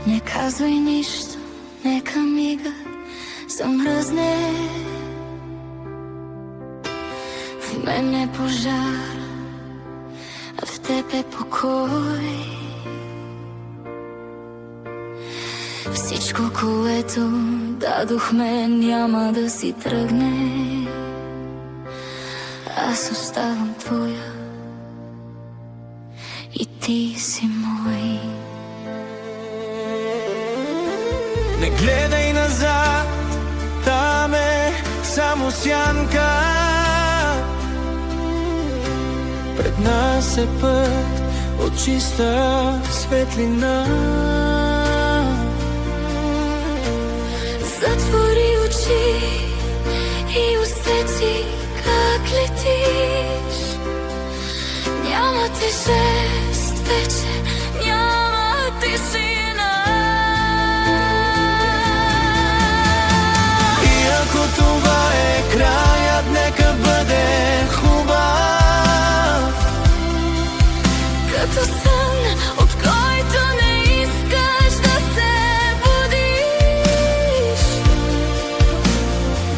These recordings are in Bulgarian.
Не казвай нищо, нека мига замръзне. В мен е пожар, а в теб е покой. Всичко, което дадохме, няма да си тръгне. Аз оставам твоя и ти си мой. Не гледай назад, там е само сянка. Пред нас е път от чиста светлина. Затвори очи и усети как летиш. Няма тежест вече, няма тишина. И ако това е краят, нека бъде хубав, Като сън, от който не искаш да се будиш.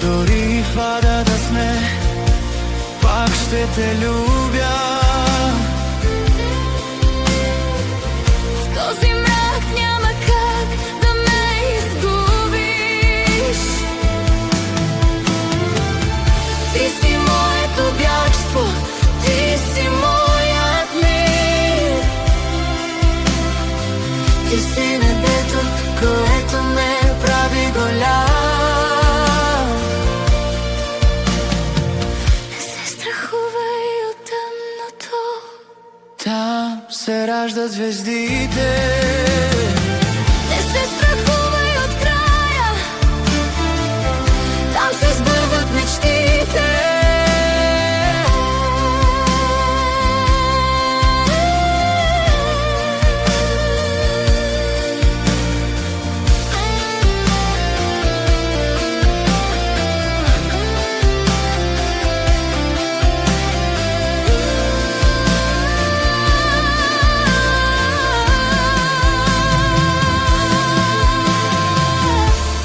дори в ада да сме, пак ще те любя. В този мрак няма как да ме изгубиш. Ти си моето бягство, ти си моят мир. Ти си небето, което ме прави голям. Не се страхувай от тъмното. Там се раждат звездите. Не се страхувай от края. Там се сбъдват мечтите.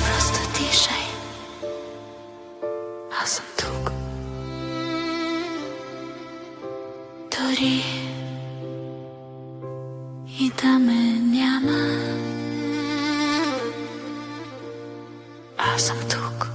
Просто дишай. Аз съм тук. Дори и да ме няма, аз съм тук.